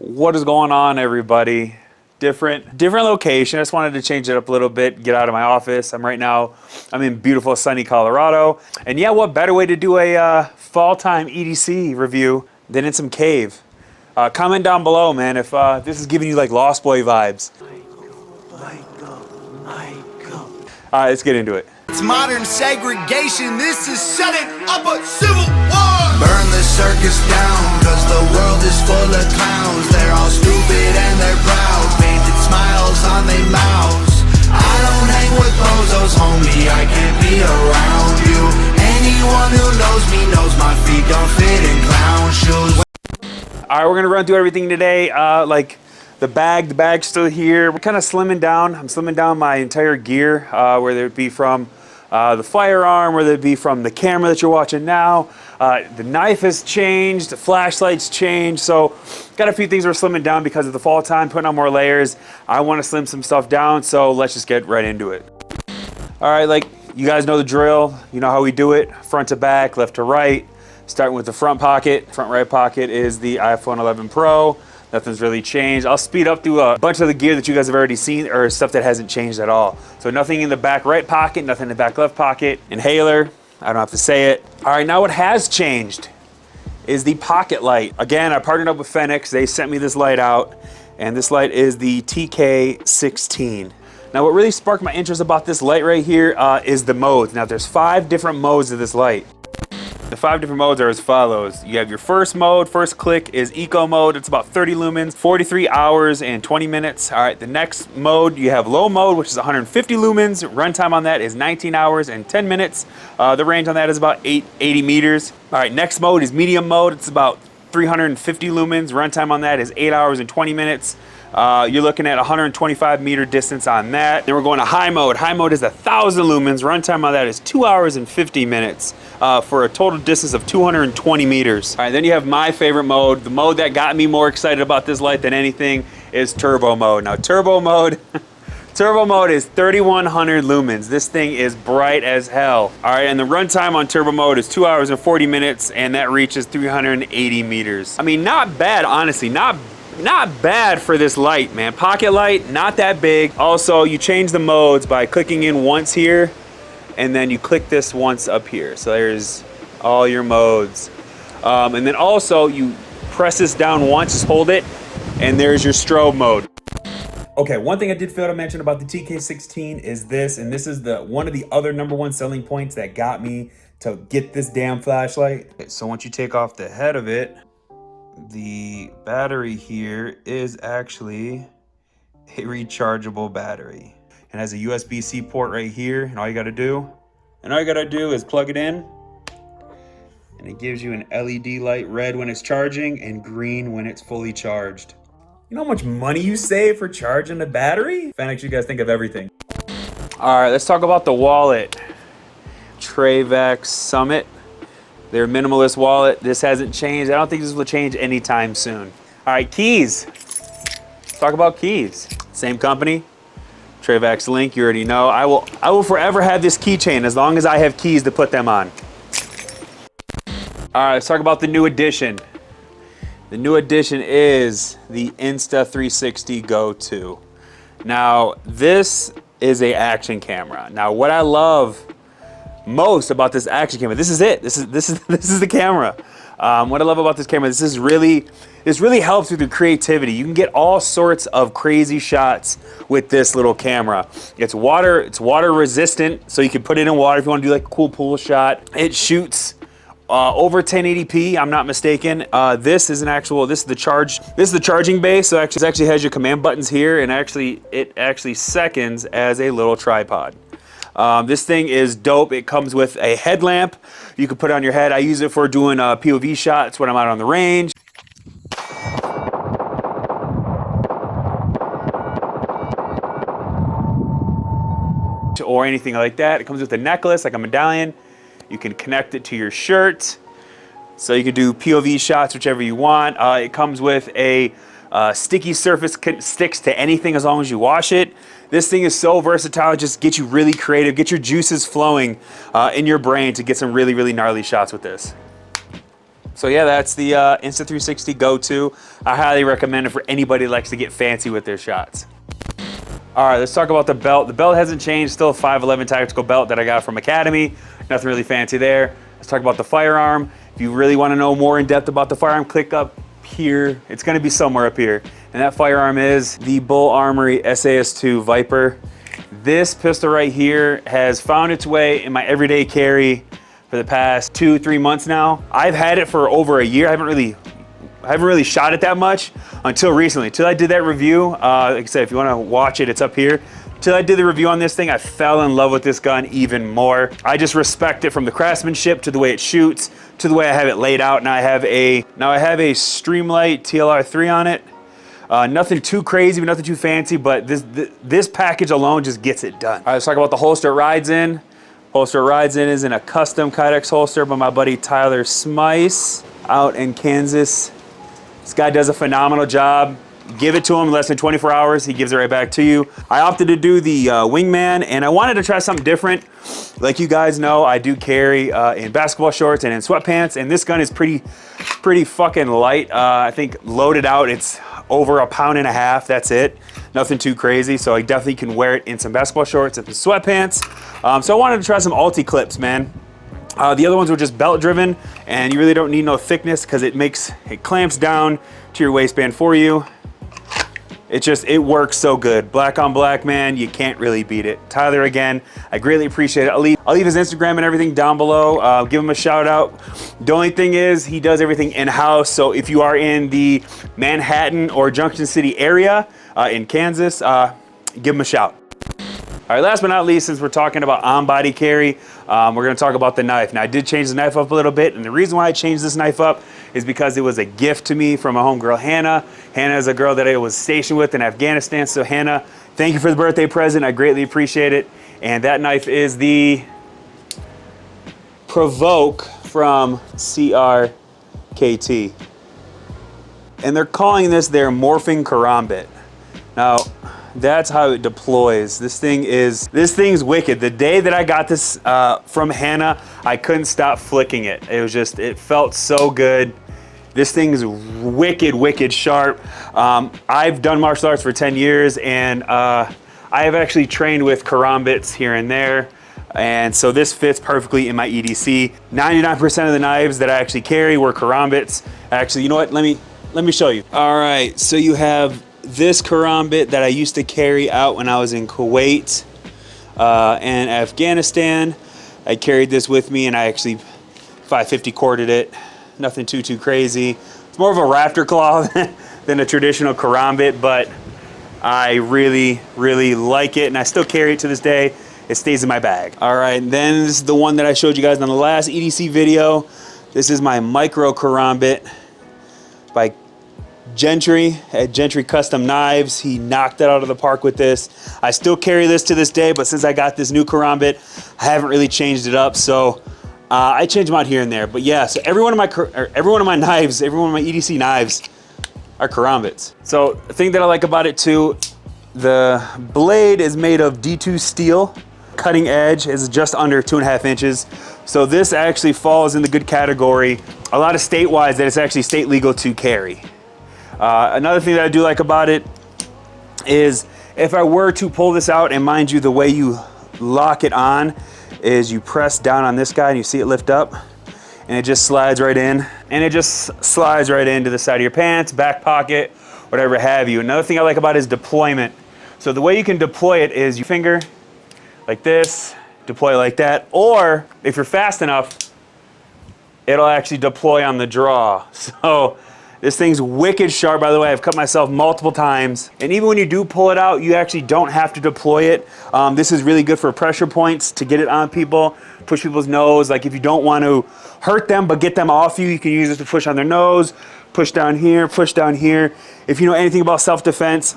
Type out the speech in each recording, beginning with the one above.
What is going on, everybody? Different location. I just wanted to change it up a little bit, get out of my office. I'm in beautiful sunny Colorado. And yeah, what better way to do a fall time EDC review than in some cave? Comment down below, man, if this is giving you like Lost Boy vibes. Alright, let's get into it. It's modern segregation. This is setting up a civil war. Burn the circus down, cause the world is full of clowns. They're all stupid and they're proud, painted smiles on their mouths. I don't hang with bozos, homie, I can't be around you. Anyone who knows me knows my feet don't fit in clown shoes. Alright, we're gonna run through everything today. Like the bag's still here. We're kind of slimming down. I'm slimming down my entire gear, whether it be from the firearm, whether it be from the camera that you're watching now. The knife has changed, the flashlight's changed, so got a few things we're slimming down because of the fall time, putting on more layers. I want to slim some stuff down, so let's just get right into it. Alright, like you guys know the drill, you know how we do it, front to back, left to right, starting with the front pocket. Front right pocket is the iPhone 11 Pro. Nothing's really changed. I'll speed up through a bunch of the gear that you guys have already seen or stuff that hasn't changed at all. So nothing in the back right pocket, nothing in the back left pocket. Inhaler, I don't have to say it. All right, now what has changed is the pocket light. Again, I partnered up with Fenix. They sent me this light out, and this light is the TK16. Now what really sparked my interest about this light right here is the modes. Now there's 5 different modes of this light. The 5 different modes are as follows. You have your first mode, first click is eco mode. It's about 30 lumens, 43 hours and 20 minutes. All right, the next mode, you have low mode, which is 150 lumens. Runtime on that is 19 hours and 10 minutes. The range on that is about 80 meters. All right, next mode is medium mode. It's about 350 lumens. Runtime on that is 8 hours and 20 minutes. You're looking at 125 meter distance on that. Then we're going to high mode. High mode is 1,000 lumens. Runtime on that is 2 hours and 50 minutes for a total distance of 220 meters. All right, then you have my favorite mode. The mode that got me more excited about this light than anything is turbo mode. Now turbo mode, turbo mode is 3,100 lumens. This thing is bright as hell. All right, and the runtime on turbo mode is 2 hours and 40 minutes, and that reaches 380 meters. I mean, not bad, honestly, not bad for this light, man. Pocket light, not that big. Also, you change the modes by clicking in once here, and then you click this once up here. So there's all your modes. And then also, you press this down once, just hold it, and there's your strobe mode. Okay, one thing I did fail to mention about the TK16 is this, and this is one of the other #1 selling points that got me to get this damn flashlight. Okay, so once you take off the head of it, the battery here is actually a rechargeable battery. It has a USB-C port right here, and all you gotta do is plug it in, and it gives you an LED light, red when it's charging and green when it's fully charged. You know how much money you save for charging the battery? Fenix, you guys think of everything. All right, let's talk about the wallet. Travex Summit. Their minimalist wallet. This hasn't changed. I don't think this will change anytime soon. All right, keys. Let's talk about keys. Same company, Travex Link, you already know. I will forever have this keychain as long as I have keys to put them on. All right, let's talk about the new addition. The new addition is the Insta360 Go 2. Now, this is an action camera. Now, what I love most about this action camera, this is it. This is the camera. What I love about this camera, this really helps with the creativity. You can get all sorts of crazy shots with this little camera. It's water resistant, so you can put it in water if you want to do like a cool pool shot. It shoots over 1080p, I'm not mistaken. This is the charging base. So it actually has your command buttons here, and it actually seconds as a little tripod. This thing is dope. It comes with a headlamp. You can put it on your head. I use it for doing POV shots when I'm out on the range. Or anything like that. It comes with a necklace, like a medallion. You can connect it to your shirt. So you can do POV shots, whichever you want. It comes with a sticky surface, sticks to anything as long as you wash it. This thing is so versatile, just get you really creative, get your juices flowing in your brain to get some really, really gnarly shots with this. So yeah, that's the Insta360 Go 2. I highly recommend it for anybody that likes to get fancy with their shots. All right, let's talk about the belt. The belt hasn't changed, still a 511 tactical belt that I got from Academy. Nothing really fancy there. Let's talk about the firearm. If you really want to know more in depth about the firearm, click up here. It's gonna be somewhere up here. And that firearm is the Bull Armory SAS2 Viper. This pistol right here has found its way in my everyday carry for the past 2-3 months now. I've had it for over a year. I haven't really shot it that much until recently. Till I did that review, like I said, if you wanna watch it, it's up here. Till I did the review on this thing, I fell in love with this gun even more. I just respect it from the craftsmanship to the way it shoots, to the way I have it laid out. Now I have a Streamlight TLR3 on it. Nothing too crazy, but nothing too fancy, but this package alone just gets it done. All right, let's talk about the holster it rides in. Holster it rides in is in a custom Kydex holster by my buddy Tyler Smice out in Kansas. This guy does a phenomenal job. Give it to him in less than 24 hours, he gives it right back to you. I opted to do the Wingman, and I wanted to try something different. Like you guys know, I do carry in basketball shorts and in sweatpants, and this gun is pretty fucking light. I think loaded out, it's over 1.5 pounds, that's it. Nothing too crazy, so I definitely can wear it in some basketball shorts and some sweatpants. So I wanted to try some Alti clips, man. The other ones were just belt driven, and you really don't need no thickness because it clamps down to your waistband for you. It works so good. Black on black, man, you can't really beat it. Tyler, again, I greatly appreciate it. I'll leave his Instagram and everything down below. Give him a shout out. The only thing is he does everything in-house. So if you are in the Manhattan or Junction City area in Kansas, give him a shout. All right, last but not least, since we're talking about on-body carry, we're gonna talk about the knife. Now, I did change the knife up a little bit, and the reason why I changed this knife up is because it was a gift to me from my homegirl, Hannah. Hannah is a girl that I was stationed with in Afghanistan, so Hannah, thank you for the birthday present. I greatly appreciate it. And that knife is the Provoke from CRKT. And they're calling this their morphing karambit. Now, that's how it deploys. This thing's wicked. The day that I got this from Hannah, I couldn't stop flicking it. It felt so good. This thing's wicked sharp. I've done martial arts for 10 years, and I have actually trained with karambits here and there. And so this fits perfectly in my EDC. 99% of the knives that I actually carry were karambits. Actually, you know what? Let me show you. All right, so you have this karambit that I used to carry out when I was in Kuwait and Afghanistan. I carried this with me, and I actually 550 corded it. Nothing too crazy. It's more of a raptor claw than a traditional karambit, but I really like it, and I still carry it to this day. It stays in my bag. All right, and then this is the one that I showed you guys on the last EDC video. This is my micro karambit by Gentry at Gentry Custom Knives. He knocked it out of the park with this. I still carry this to this day, but since I got this new karambit, I haven't really changed it up. So I change them out here and there. But yeah, so every one of my knives, every one of my EDC knives are karambits. So the thing that I like about it too, the blade is made of D2 steel. Cutting edge is just under 2.5 inches. So this actually falls in the good category. A lot of state-wise that it's actually state legal to carry. Another thing that I do like about it is if I were to pull this out, and mind you, the way you lock it on is you press down on this guy and you see it lift up, and it just slides right in, and it just slides right into the side of your pants, back pocket, whatever have you. Another thing I like about it is deployment. So the way you can deploy it is you finger like this, deploy like that, or if you're fast enough, it'll actually deploy on the draw. So this thing's wicked sharp, by the way. I've cut myself multiple times. And even when you do pull it out, you actually don't have to deploy it. This is really good for pressure points to get it on people, push people's nose. Like if you don't want to hurt them, but get them off you, you can use it to push on their nose, push down here, push down here. If you know anything about self-defense,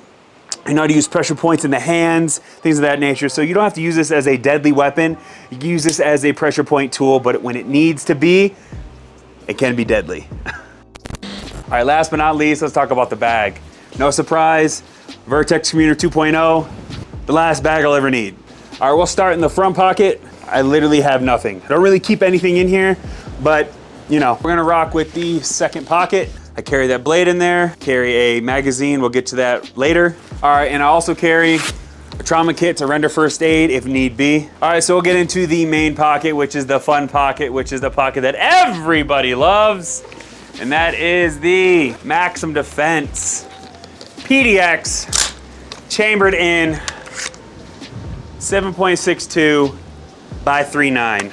you know how to use pressure points in the hands, things of that nature. So you don't have to use this as a deadly weapon. You can use this as a pressure point tool, but when it needs to be, it can be deadly. All right, last but not least, let's talk about the bag. No surprise, Vertex Commuter 2.0, the last bag I'll ever need. All right, we'll start in the front pocket. I literally have nothing. I don't really keep anything in here, but you know. We're gonna rock with the second pocket. I carry that blade in there, carry a magazine, we'll get to that later. All right, and I also carry a trauma kit to render first aid if need be. All right, so we'll get into the main pocket, which is the fun pocket, which is the pocket that everybody loves. And that is the Maximum Defense PDX chambered in 7.62 by 3.9.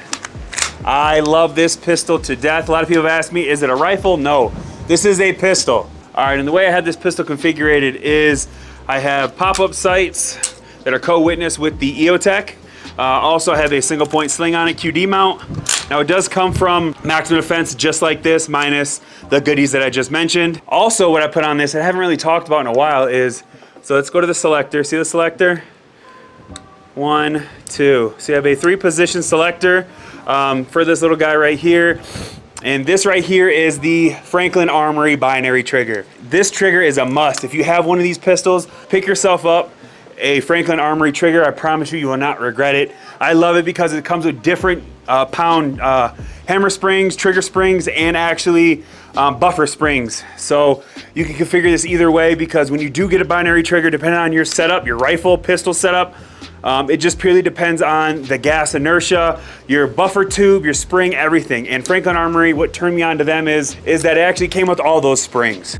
I love this pistol to death. A lot of people have asked me, is it a rifle? No, this is a pistol. All right, and the way I have this pistol configured is I have pop-up sights that are co-witness with the EOTech. Also I have a single point sling on it, QD mount. Now it does come from Maximum Defense just like this, minus the goodies that I just mentioned. Also what I put on this, I haven't really talked about in a while is, so let's go to the selector. See the selector? 1, 2. So you have a 3-position selector for this little guy right here. And this right here is the Franklin Armory binary trigger. This trigger is a must. If you have one of these pistols, pick yourself up a Franklin Armory trigger. I promise you, you will not regret it. I love it because it comes with different pound hammer springs, trigger springs, and actually buffer springs. So you can configure this either way, because when you do get a binary trigger, depending on your setup, your rifle, pistol setup, it just purely depends on the gas inertia, your buffer tube, your spring, everything. And Franklin Armory, what turned me on to them is that it actually came with all those springs.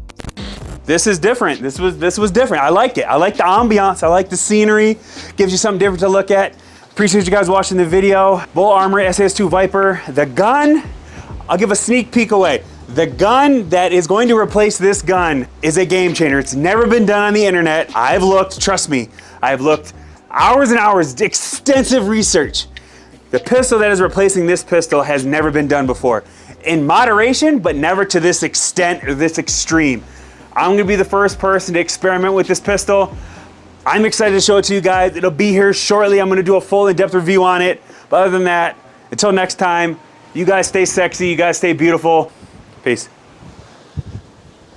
This is different. This was different. I liked it. I like the ambiance. I like the scenery. Gives you something different to look at. Appreciate you guys watching the video. Bull Armory SAS2 Viper. The gun, I'll give a sneak peek away. The gun that is going to replace this gun is a game changer. It's never been done on the internet. I've looked, trust me, I've looked hours and hours, extensive research. The pistol that is replacing this pistol has never been done before. In moderation, but never to this extent or this extreme. I'm gonna be the first person to experiment with this pistol. I'm excited to show it to you guys. It'll be here shortly. I'm gonna do a full in-depth review on it. But other than that, until next time, you guys stay sexy, you guys stay beautiful. Peace.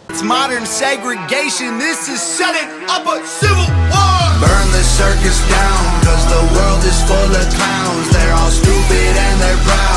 It's modern segregation, this is setting up a civil war. Burn the circus down, cause the world is full of clowns. They're all stupid and they're proud.